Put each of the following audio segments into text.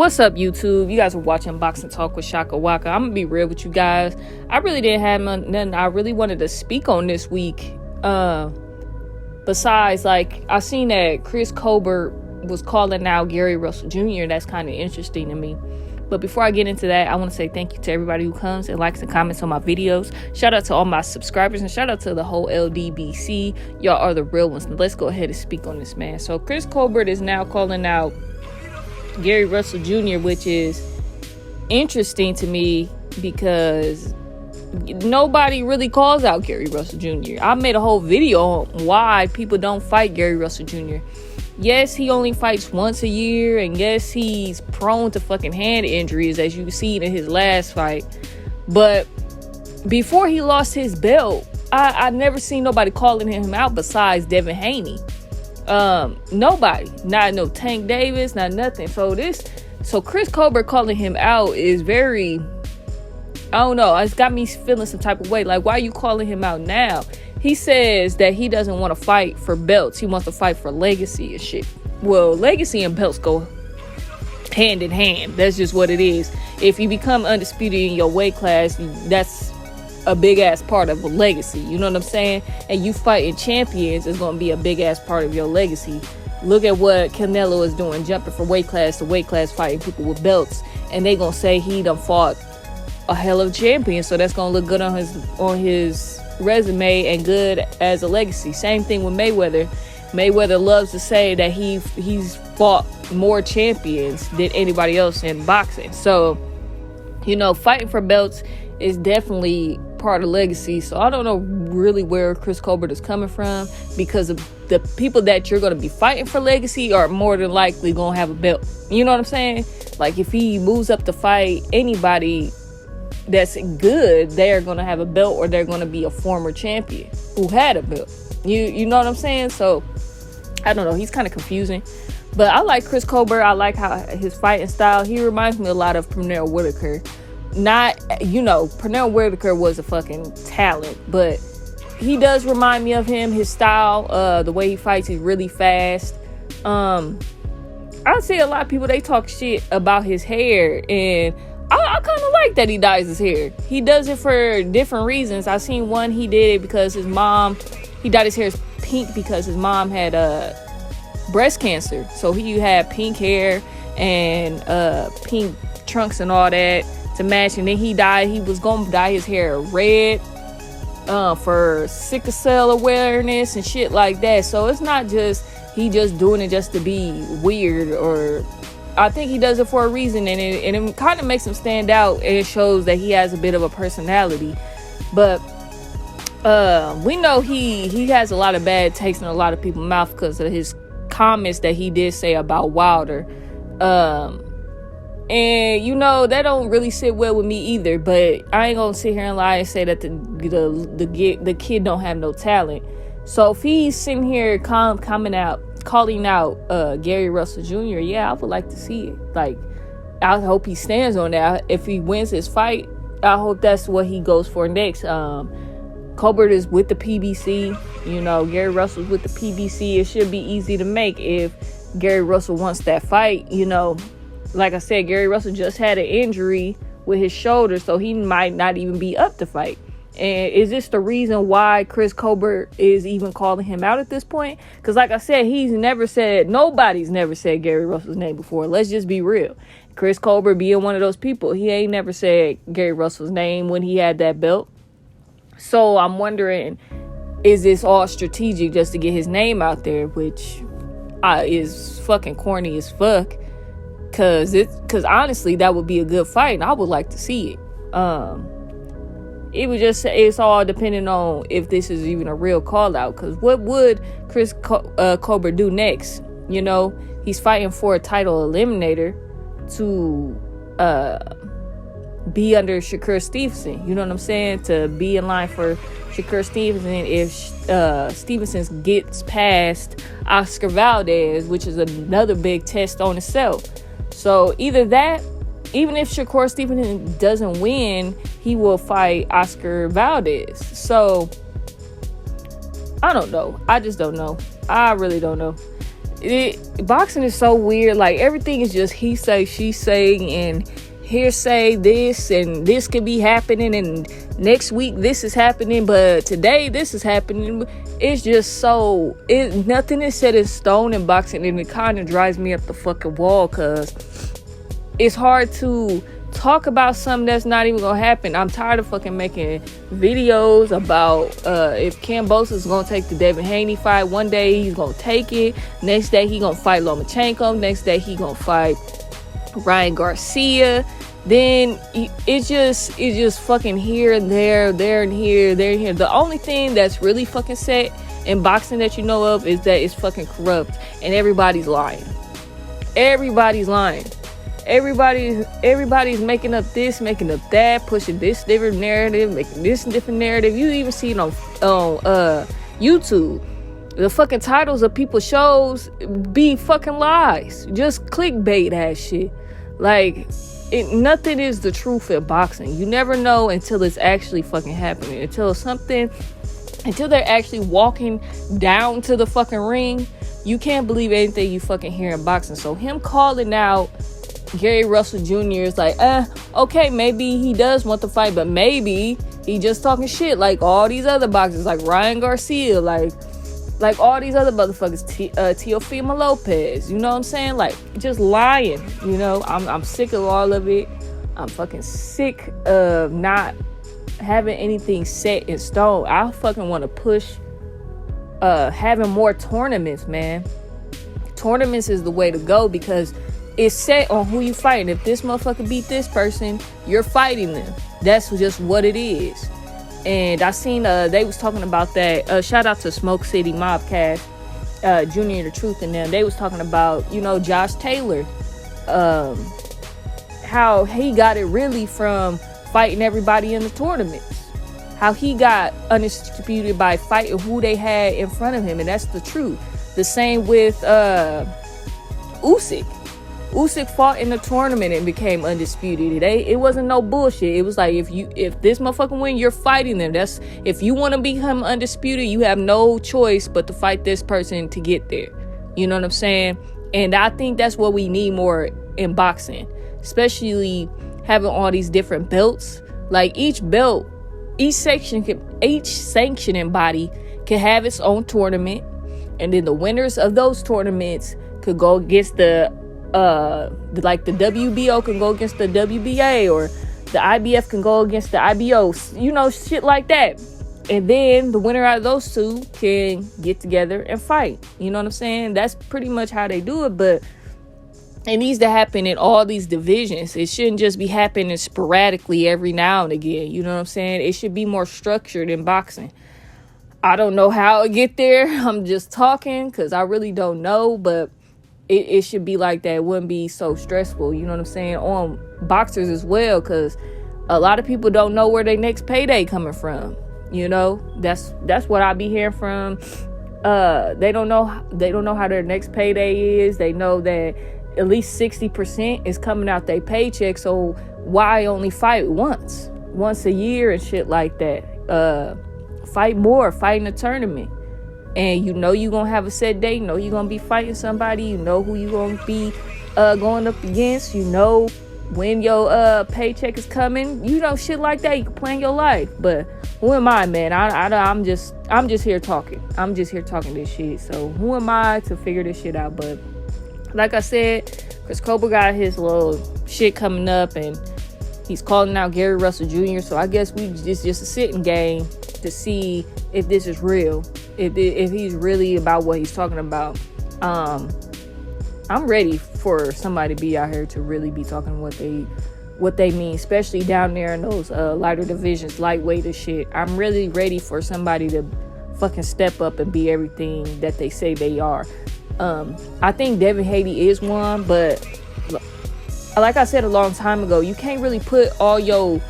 What's up, YouTube? You guys are watching Boxing Talk with Shaka Waka. I'm gonna be real with you guys. I really didn't have nothing I really wanted to speak on this week. Besides, like, I seen that Chris Colbert was calling out Gary Russell Jr. That's kind of interesting to me. But before I get into that, I want to say thank you to everybody who comes and likes and comments on my videos. Shout out to all my subscribers and shout out to the whole LDBC. Y'all are the real ones. Let's go ahead and speak on this, man. So Chris Colbert is now calling out Gary Russell Jr., which is interesting to me because nobody really calls out Gary Russell Jr. I made a whole video on why people don't fight Gary Russell Jr. Yes, he only fights once a year, and yes, he's prone to fucking hand injuries, as you see in his last fight. But before he lost his belt, I never seen nobody calling him out besides Devin Haney. Nobody, not no Tank Davis, not nothing. So Chris Colbert calling him out is very, I don't know, it's got me feeling some type of way. Like, why are you calling him out now? He says that he doesn't want to fight for belts. He wants to fight for legacy and shit. Well, legacy and belts go hand in hand. That's just what it is. If you become undisputed in your weight class, that's a big ass part of a legacy. You know what I'm saying? And you fighting champions is going to be a big ass part of your legacy. Look at what Canelo is doing, jumping from weight class to weight class, fighting people with belts, and they going to say he done fought a hell of a champion. So that's going to look good on his resume and good as a legacy. Same thing with Mayweather. Mayweather loves to say that he's fought more champions than anybody else in boxing. So, you know, fighting for belts is definitely part of legacy. So I don't know really where Chris Colbert is coming from, because of the people that you're going to be fighting for legacy are more than likely going to have a belt. You know what I'm saying? Like, if he moves up to fight anybody that's good, they're going to have a belt, or they're going to be a former champion who had a belt. You know what I'm saying? So I don't know, he's kind of confusing, but I like Chris Colbert. I like how his fighting style, he reminds me a lot of Pernell Whitaker. Not, you know, Pernell Whitaker was a fucking talent, but he does remind me of him. His style, the way he fights, he's really fast. I see a lot of people, they talk shit about his hair, and I kind of like that he dyes his hair. He does it for different reasons. I seen one, he did it because his mom, he dyed his hair pink because his mom had breast cancer. So he had pink hair and pink trunks and all that to match. And then he was going to dye his hair red for sickle cell awareness and shit like that. So it's not just he just doing it just to be weird, or I think he does it for a reason, and it kind of makes him stand out, and it shows that he has a bit of a personality. But we know he has a lot of bad taste in a lot of people's mouth because of his comments that he did say about Wilder. And you know, that don't really sit well with me either. But I ain't gonna sit here and lie and say that the kid don't have no talent. So if he's sitting here calling out Gary Russell Jr., yeah, I would like to see it. Like, I hope he stands on that. If he wins his fight, I hope that's what he goes for next. Colbert is with the PBC. You know, Gary Russell's with the PBC. It should be easy to make if Gary Russell wants that fight. You know, like I said, Gary Russell just had an injury with his shoulder, so he might not even be up to fight. And is this the reason why Chris Colbert is even calling him out at this point? Because like I said, nobody's never said Gary Russell's name before. Let's just be real. Chris Colbert being one of those people, he ain't never said Gary Russell's name when he had that belt. So I'm wondering, is this all strategic just to get his name out there, which is fucking corny as fuck. Because honestly, that would be a good fight, and I would like to see it. It's all depending on if this is even a real call out. Because what would Chris Colbert do next? You know, he's fighting for a title eliminator to be under Shakur Stevenson. You know what I'm saying? To be in line for Shakur Stevenson if Stevenson gets past Oscar Valdez, which is another big test on itself. So either that, even if Shakur Stevenson doesn't win, he will fight Oscar Valdez. So I don't know. I just don't know. I really don't know. Boxing is so weird. Like, everything is just he say, she say, and hearsay. This and this could be happening, and next week this is happening, but today this is happening. It's just so nothing is set in stone in boxing, and it kind of drives me up the fucking wall, because it's hard to talk about something that's not even gonna happen. I'm tired of fucking making videos about if Kambosos is gonna take the Devin Haney fight. One day he's gonna take it, next day he gonna fight Lomachenko, next day he gonna fight Ryan Garcia. Then it's just fucking here and there and here, there and here. The only thing that's really fucking set in boxing that you know of is that it's fucking corrupt, and everybody's lying. Everybody's making up this, making up that, pushing this different narrative, making this different narrative. You even see it on YouTube. The fucking titles of people's shows be fucking lies, just clickbait ass shit. Like, nothing is the truth in boxing. You never know until it's actually fucking happening. Until they're actually walking down to the fucking ring, you can't believe anything you fucking hear in boxing. So him calling out Gary Russell Jr. is like, okay, maybe he does want to fight, but maybe he just talking shit like all these other boxers, like Ryan Garcia, like all these other motherfuckers, Teofimo Lopez, you know what I'm saying? Like, just lying, you know? I'm sick of all of it. I'm fucking sick of not having anything set in stone. I fucking want to push having more tournaments, man. Tournaments is the way to go, because it's set on who you fighting. If this motherfucker beat this person, you're fighting them. That's just what it is. And I seen they was talking about that. Shout out to Smoke City Mobcast, Junior the Truth, and them. They was talking about, you know, Josh Taylor, how he got it really from fighting everybody in the tournaments. How he got undisputed by fighting who they had in front of him, and that's the truth. The same with Usyk. Usyk fought in the tournament and became undisputed. It wasn't no bullshit. It was like, if this motherfucker win, you're fighting them. That's, if you want to become undisputed, you have no choice but to fight this person to get there. You know what I'm saying? And I think that's what we need more in boxing, especially having all these different belts. Like, each belt, each sanctioning body can have its own tournament, and then the winners of those tournaments could go against the WBO can go against the WBA, or the IBF can go against the IBO, you know, shit like that. And then the winner out of those two can get together and fight. You know what I'm saying? That's pretty much how they do it, but it needs to happen in all these divisions. It shouldn't just be happening sporadically every now and again. You know what I'm saying? It should be more structured in boxing. I don't know how it get there. I'm just talking because I really don't know, but it should be like that. It wouldn't be so stressful, you know what I'm saying, on boxers as well, because a lot of people don't know where their next payday coming from. You know, that's what I be hearing from. They don't know how their next payday is. They know that at least 60% is coming out their paycheck, so why only fight once a year and shit like that? Fight more, fight in a tournament. And you know you're going to have a set date. You know you're going to be fighting somebody. You know who you're going to be going up against. You know when your paycheck is coming. You know, shit like that. You can plan your life. But who am I, man? I'm just here talking. I'm just here talking this shit. So who am I to figure this shit out? But like I said, Chris Colbert got his little shit coming up, and he's calling out Gary Russell Jr. So I guess it's just a sitting game to see if this is real. If he's really about what he's talking about. I'm ready for somebody to be out here to really be talking what they mean, especially down there in those lighter divisions, lightweight and shit. I'm really ready for somebody to fucking step up and be everything that they say they are. I think Devin Haney is one, but like I said a long time ago, you can't put all your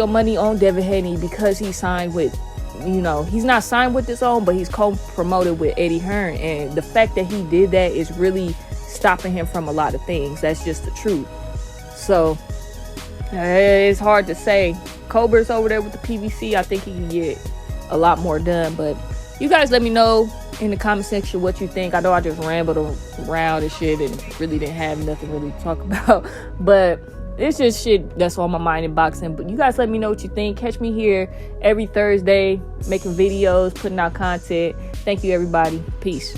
money on Devin Haney because he signed with, you know, he's not signed with his own, but he's co-promoted with Eddie Hearn, and the fact that he did that is really stopping him from a lot of things. That's just the truth. So it's hard to say. Colbert's over there with the PVC. I think he can get a lot more done, but you guys let me know in the comment section what you think. I know I just rambled around and shit and really didn't have nothing really to talk about, but it's just shit that's on my mind in boxing. But you guys let me know what you think. Catch me here every Thursday making videos, putting out content. Thank you, everybody. Peace.